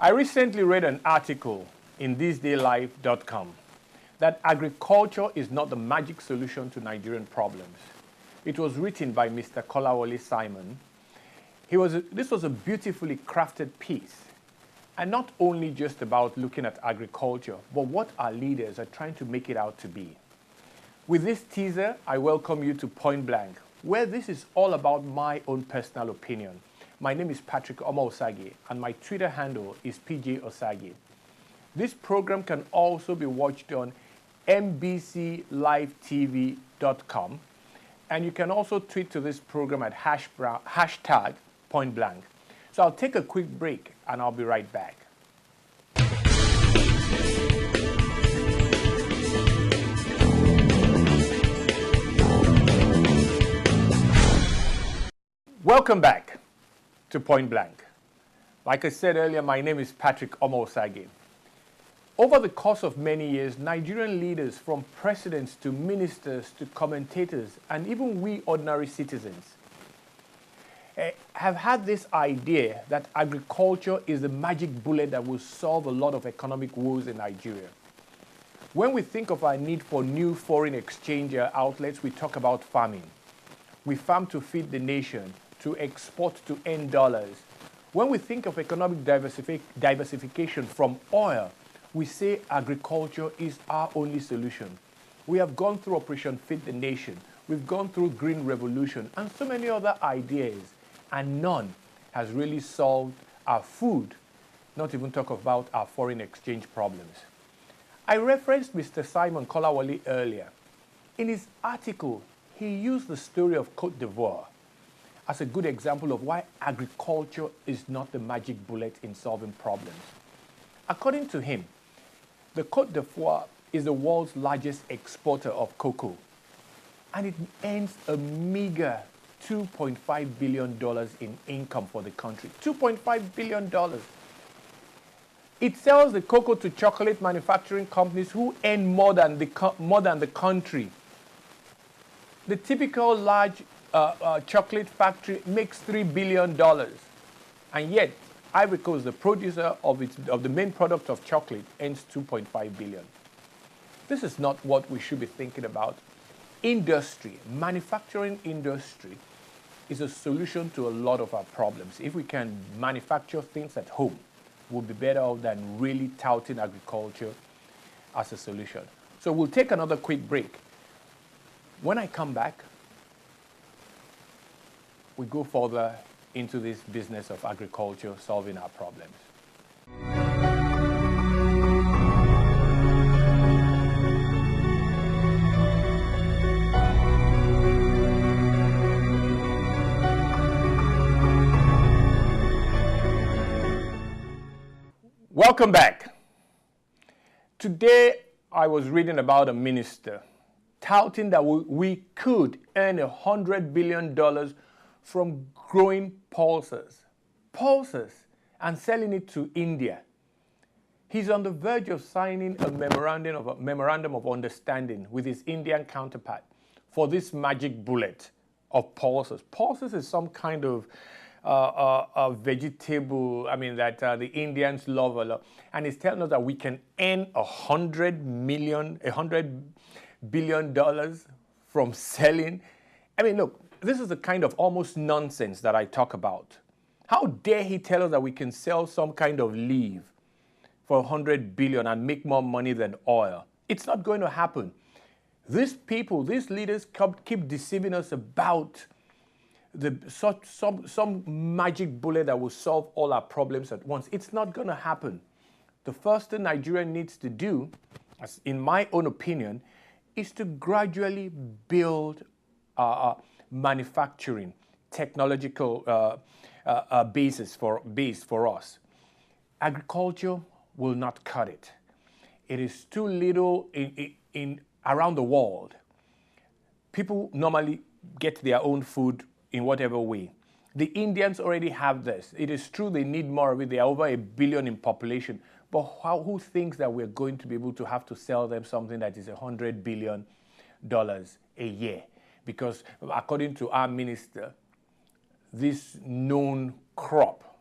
I recently read an article in thisdaylife.com that agriculture is not the magic solution to Nigerian problems. It was written by Mr. Kolawole Simon. This was a beautifully crafted piece, and not only just about looking at agriculture, but what our leaders are trying to make it out to be. With this teaser, I welcome you to Pointblank, where this is all about my own personal opinion. My name is Patrick Osage, and my Twitter handle is PJ Osage. This program can also be watched on MBCLiveTV.com, and you can also tweet to this program at hashtag Pointblank. So I'll take a quick break, and I'll be right back. Welcome back to Pointblank. Like I said earlier, my name is Patrick Osage. Over the course of many years, Nigerian leaders, from presidents to ministers to commentators, and even we ordinary citizens, have had this idea that agriculture is the magic bullet that will solve a lot of economic woes in Nigeria. When we think of our need for new foreign exchange outlets, we talk about farming. We farm to feed the nation, to export to earn dollars. When we think of economic diversification from oil, we say agriculture is our only solution. We have gone through Operation Feed the Nation. We've gone through Green Revolution and so many other ideas, and none has really solved our food, not even talk about our foreign exchange problems. I referenced Mr. Simon Kolawole earlier. In his article, he used the story of Côte d'Ivoire as a good example of why agriculture is not the magic bullet in solving problems. According to him, the Côte d'Ivoire is the world's largest exporter of cocoa, and it earns a meager $2.5 billion in income for the country. $2.5 billion. It sells the cocoa to chocolate manufacturing companies who earn more than the country. The typical large chocolate factory makes $3 billion, and yet Ivory Coast, the producer of the main product of chocolate, earns $2.5 billion. This is not what we should be thinking about. Industry, manufacturing industry, is a solution to a lot of our problems. If we can manufacture things at home, we'll be better off than really touting agriculture as a solution. So we'll take another quick break. When I come back, we go further into this business of agriculture solving our problems. Welcome back. Today, I was reading about a minister touting that we could earn $100 billion from growing pulses, and selling it to India. He's on the verge of signing a memorandum of understanding with his Indian counterpart for this magic bullet of pulses. Pulses is some kind of a vegetable, that the Indians love a lot. And he's telling us that we can earn $100 billion from selling. Look, this is the kind of almost nonsense that I talk about. How dare he tell us that we can sell some kind of leaf for $100 billion and make more money than oil? It's not going to happen. These people, these leaders keep deceiving us about some magic bullet that will solve all our problems at once. It's not going to happen. The first thing Nigeria needs to do, in my own opinion, is to gradually build manufacturing, technological base for us. Agriculture will not cut it. It is too little in around the world. People normally get their own food in whatever way. The Indians already have this. It is true they need more of it. They are over 1 billion in population. But who thinks that we're going to be able to have to sell them something that is $100 billion a year? Because according to our minister, this known crop,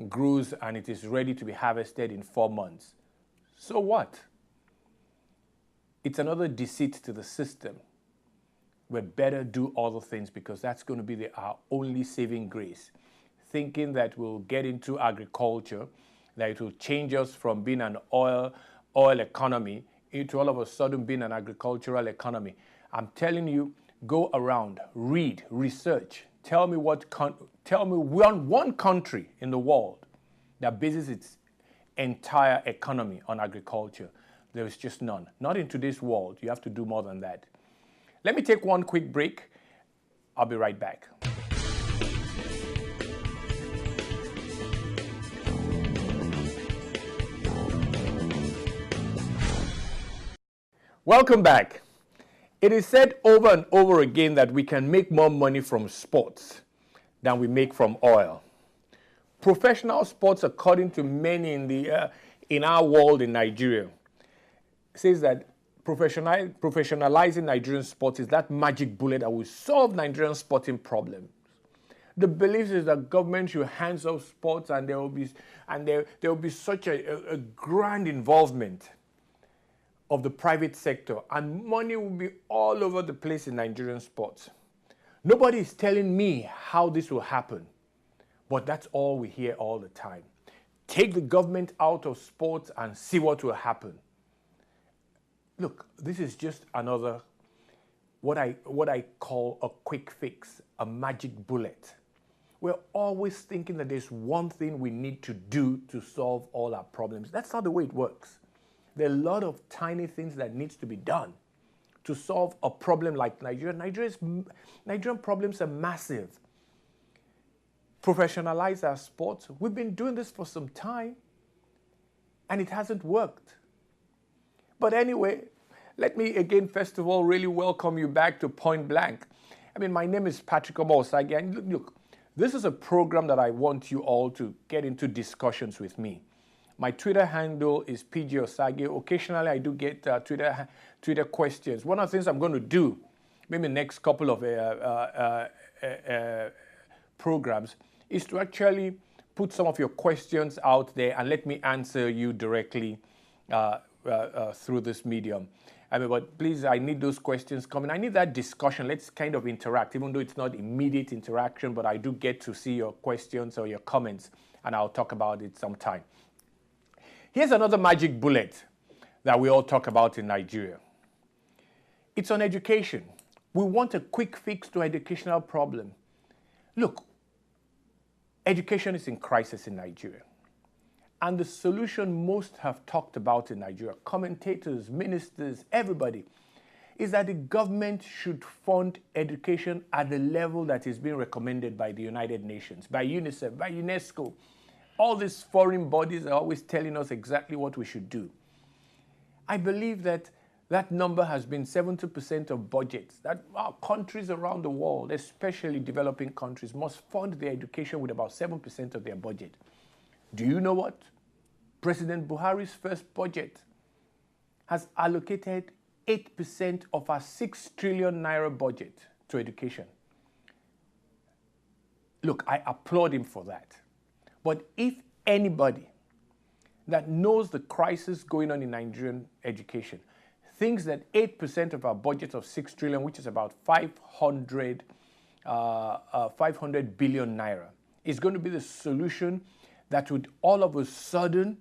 grows and it is ready to be harvested in 4 months. So what? It's another deceit to the system. We better do other things because that's going to be our only saving grace. Thinking that we'll get into agriculture, that it will change us from being an oil economy into all of a sudden being an agricultural economy. I'm telling you, go around, read, research. Tell me one country in the world that bases its entire economy on agriculture. There is just none. Not in today's world. You have to do more than that. Let me take one quick break. I'll be right back. Welcome back. It is said over and over again that we can make more money from sports than we make from oil. Professional sports, according to many in our world in Nigeria, says that professionalizing Nigerian sports is that magic bullet that will solve Nigerian sporting problems. The belief is that government should hands off sports and there will be such a grand involvement of the private sector and money will be all over the place in Nigerian sports. Nobody is telling me how this will happen, but that's all we hear all the time. Take the government out of sports and see what will happen. Look, this is just another, what I call a quick fix, a magic bullet. We're always thinking that there's one thing we need to do to solve all our problems. That's not the way it works. There are a lot of tiny things that needs to be done to solve a problem like Nigeria. Nigerian problems are massive. Professionalize our sports. We've been doing this for some time and it hasn't worked. But anyway, let me again, first of all, really welcome you back to Point Blank. I mean, my name is Patrick Omosagi, and look, this is a program that I want you all to get into discussions with me. My Twitter handle is PG Osagi. Occasionally, I do get Twitter questions. One of the things I'm going to do, maybe the next couple of programs, is to actually put some of your questions out there and let me answer you directly through this medium. I mean, but please, I need those questions coming. I need that discussion. Let's kind of interact, even though it's not immediate interaction, but I do get to see your questions or your comments, and I'll talk about it sometime. Here's another magic bullet that we all talk about in Nigeria. It's on education. We want a quick fix to educational problem. Look, education is in crisis in Nigeria. And the solution most have talked about in Nigeria, commentators, ministers, everybody, is that the government should fund education at the level that is being recommended by the United Nations, by UNICEF, by UNESCO. All these foreign bodies are always telling us exactly what we should do. I believe that that number has been 70% of budgets, that our countries around the world, especially developing countries, must fund their education with about 7% of their budget. Do you know what? President Buhari's first budget has allocated 8% of our 6 trillion naira budget to education. Look, I applaud him for that. But if anybody that knows the crisis going on in Nigerian education thinks that 8% of our budget of 6 trillion, which is about 500 billion naira, is going to be the solution that would all of a sudden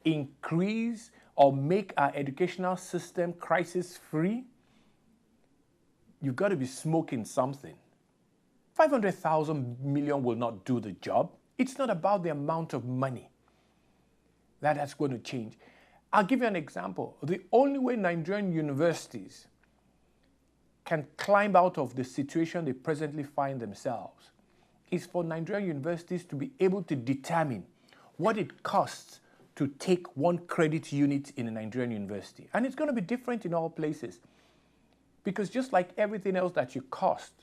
increase or make our educational system crisis-free, you've got to be smoking something. 500,000 million will not do the job. It's not about the amount of money that's going to change. I'll give you an example. The only way Nigerian universities can climb out of the situation they presently find themselves is for Nigerian universities to be able to determine what it costs to take one credit unit in a Nigerian university. And it's going to be different in all places. Because just like everything else that you cost,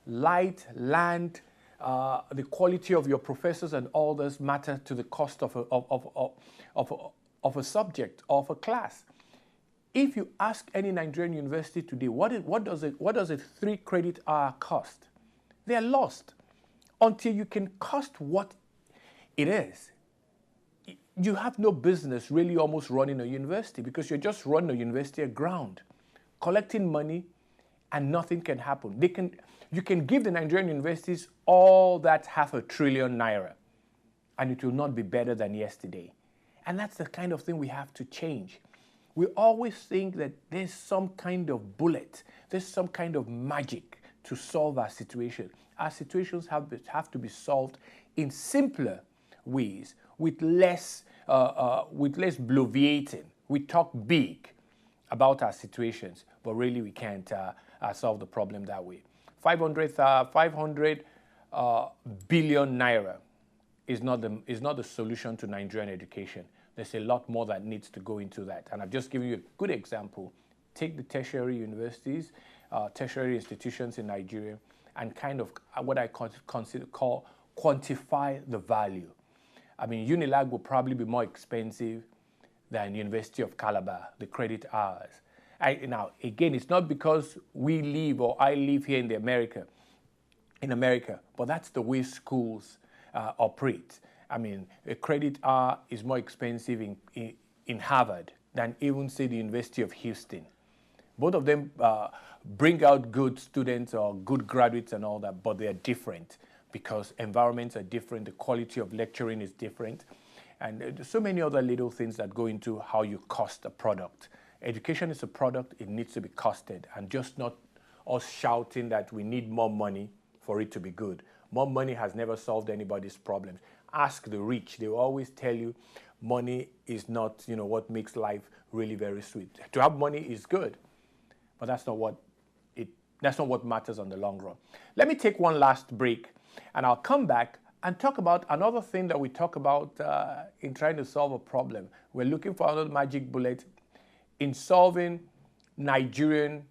light, land, the quality of your professors and all this matter to the cost of a subject, of a class. If you ask any Nigerian university today, what does a 3 credit hour cost? They are lost until you can cost what It is. You have no business really almost running a university because you're just running a university aground, collecting money, and nothing can happen. You can give the Nigerian universities all that ₦500 billion naira, and it will not be better than yesterday. And that's the kind of thing we have to change. We always think that there's some kind of bullet, there's some kind of magic to solve our situation. Our situations have to be solved in simpler ways, with less bloviating. We talk big about our situations, but really we can't solve the problem that way. 500 billion naira is not the solution to Nigerian education. There's a lot more that needs to go into that. And I've just given you a good example. Take the tertiary universities, tertiary institutions in Nigeria, and kind of what I call quantify the value. I mean, Unilag will probably be more expensive than University of Calabar, the credit hours. Now, again, it's not because we live or I live here in America, but that's the way schools operate. I mean, a credit hour is more expensive in Harvard than even, say, the University of Houston. Both of them bring out good students or good graduates and all that, but they are different because environments are different, the quality of lecturing is different, and there's so many other little things that go into how you cost a product. Education is a product, it needs to be costed, and just not us shouting that we need more money for it to be good. More money has never solved anybody's problems. Ask the rich, they will always tell you money is not, what makes life really very sweet. To have money is good, but that's not what matters on the long run. Let me take one last break, and I'll come back and talk about another thing that we talk about in trying to solve a problem. We're looking for another magic bullet in solving Nigerian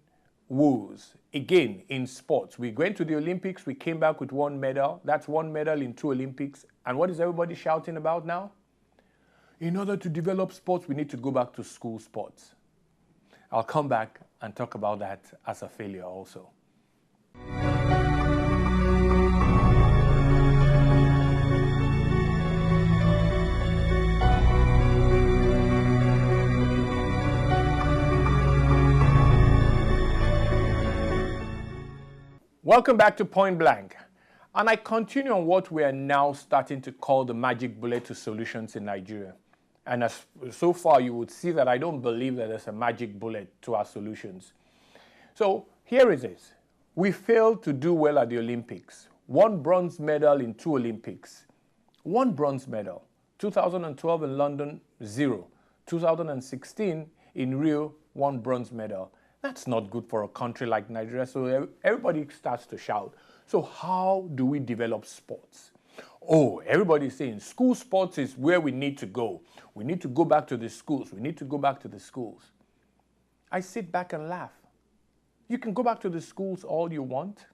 woes. Again, in sports, we went to the Olympics, we came back with 1 medal. That's 1 medal in 2 Olympics. And what is everybody shouting about now? In order to develop sports, we need to go back to school sports. I'll come back and talk about that as a failure also. Welcome back to Point Blank. And I continue on what we are now starting to call the magic bullet to solutions in Nigeria. And so far, you would see that I don't believe that there's a magic bullet to our solutions. So here it is. We failed to do well at the Olympics. 1 bronze medal in 2 Olympics. 1 bronze medal. 2012 in London, 0. 2016 in Rio, 1 bronze medal. That's not good for a country like Nigeria, so everybody starts to shout. So how do we develop sports? Oh, everybody's saying school sports is where we need to go. We need to go back to the schools. We need to go back to the schools. I sit back and laugh. You can go back to the schools all you want.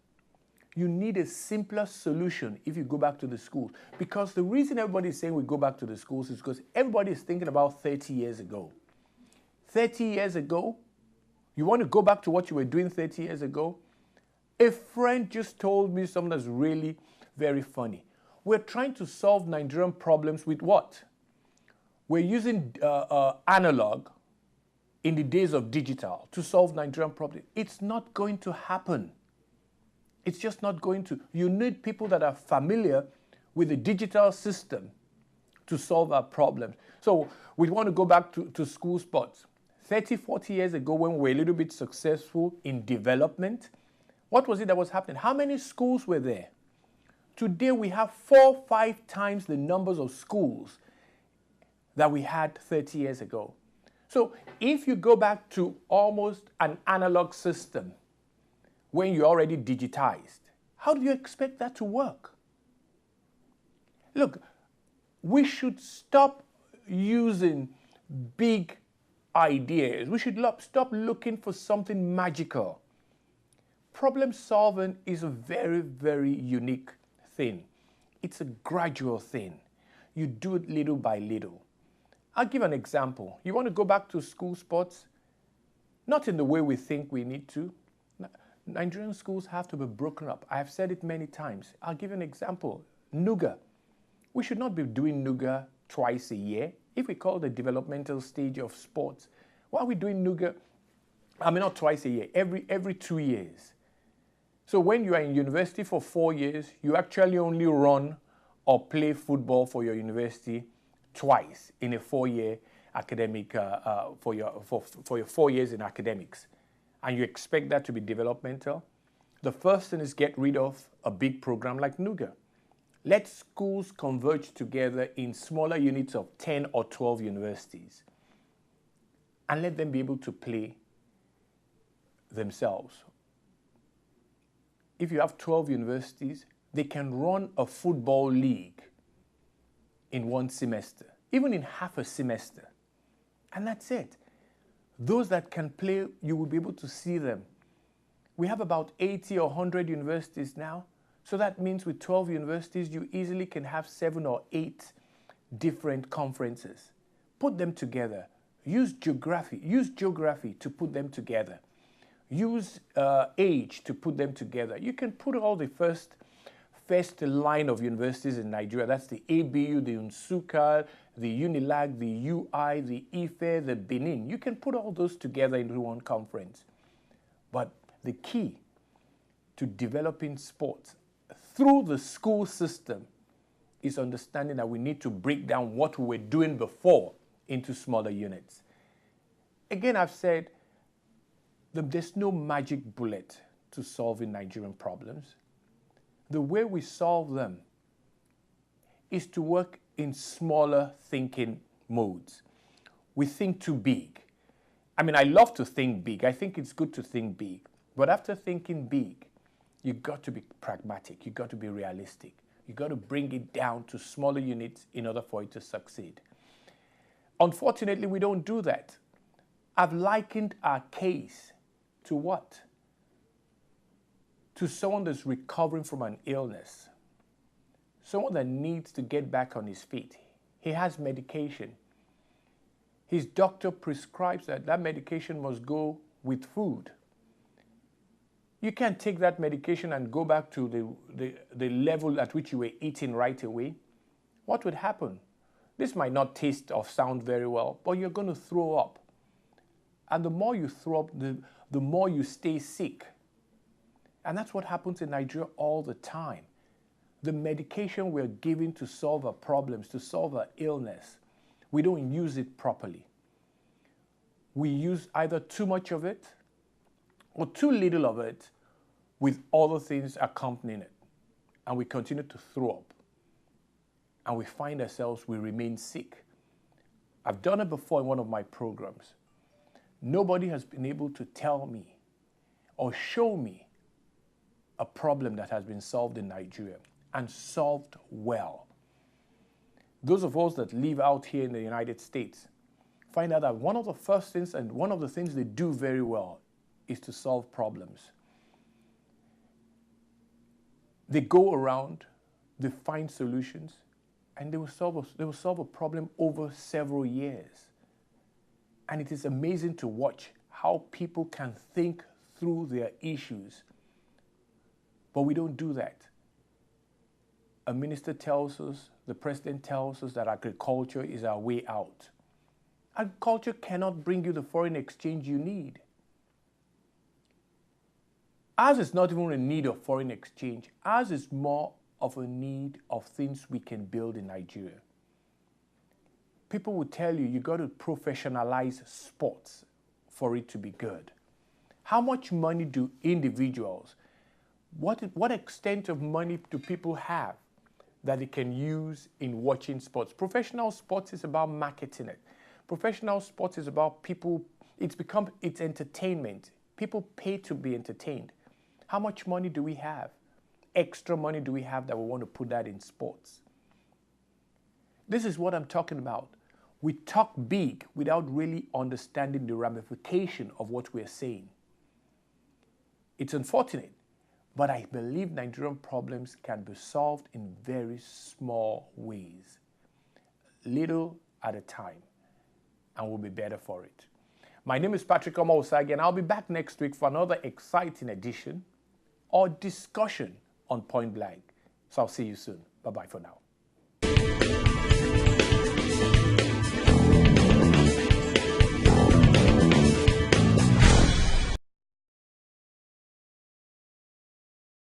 You need a simpler solution if you go back to the schools. Because the reason everybody's saying we go back to the schools is because everybody is thinking about 30 years ago. 30 years ago, you want to go back to what you were doing 30 years ago? A friend just told me something that's really very funny. We're trying to solve Nigerian problems with what? We're using analog in the days of digital to solve Nigerian problems. It's not going to happen. It's just not going to. You need people that are familiar with the digital system to solve our problems. So we want to go back to school sports. 30, 40 years ago, when we were a little bit successful in development, what was it that was happening? How many schools were there? Today, we have 4, 5 times the numbers of schools that we had 30 years ago. So if you go back to almost an analog system when you're already digitized, how do you expect that to work? Look, we should stop using big ideas. We should stop looking for something magical. Problem solving is a very, very unique thing. It's a gradual thing. You do it little by little. I'll give an example. You want to go back to school sports? Not in the way we think we need to. Nigerian schools have to be broken up. I have said it many times. I'll give you an example. Nuga. We should not be doing Nuga twice a year. If we call the developmental stage of sports, why are we doing Nuga? I mean, not twice a year, every 2 years. So when you are in university for 4 years, you actually only run or play football for your university twice in a 4-year academic, for your 4 years in academics. And you expect that to be developmental? The first thing is get rid of a big program like Nuga. Let schools converge together in smaller units of 10 or 12 universities and let them be able to play themselves. If you have 12 universities, they can run a football league in 1 semester, even in half a semester. And that's it. Those that can play, you will be able to see them. We have about 80 or 100 universities now. So that means with 12 universities, you easily can have 7 or 8 different conferences. Put them together. Use geography to put them together. Use age to put them together. You can put all the first line of universities in Nigeria. That's the ABU, the Nsukka, the Unilag, the UI, the Ife, the Benin. You can put all those together into one conference. But the key to developing sports through the school system is understanding that we need to break down what we were doing before into smaller units. Again, I've said there's no magic bullet to solving Nigerian problems. The way we solve them is to work in smaller thinking modes. We think too big. I mean, I love to think big. I think it's good to think big. But after thinking big, you've got to be pragmatic. You've got to be realistic. You've got to bring it down to smaller units in order for it to succeed. Unfortunately, we don't do that. I've likened our case to what? To someone that's recovering from an illness. Someone that needs to get back on his feet. He has medication. His doctor prescribes that medication must go with food. You can't take that medication and go back to the level at which you were eating right away. What would happen? This might not taste or sound very well, but you're going to throw up. And the more you throw up, the more you stay sick. And that's what happens in Nigeria all the time. The medication we're giving to solve our problems, to solve our illness, we don't use it properly. We use either too much of it or too little of it with other things accompanying it. And we continue to throw up. And we find ourselves, we remain sick. I've done it before in one of my programs. Nobody has been able to tell me or show me a problem that has been solved in Nigeria and solved well. Those of us that live out here in the United States find out that one of the first things and one of the things they do very well is to solve problems. They go around, they find solutions, and they will solve a problem over several years. And it is amazing to watch how people can think through their issues. But we don't do that. A minister tells us, the president tells us that agriculture is our way out. Agriculture cannot bring you the foreign exchange you need. Ours is not even a need of foreign exchange. Ours is more of a need of things we can build in Nigeria. People will tell you, you got to professionalize sports for it to be good. How much money do individuals, what extent of money do people have that they can use in watching sports? Professional sports is about marketing it. Professional sports is about people, it's entertainment. People pay to be entertained. How much money do we have? Extra money do we have that we want to put that in sports? This is what I'm talking about. We talk big without really understanding the ramification of what we're saying. It's unfortunate, but I believe Nigerian problems can be solved in very small ways, little at a time, and we'll be better for it. My name is Patrick Omosagi, and I'll be back next week for another exciting edition or discussion on Pointblank. So I'll see you soon. Bye-bye for now.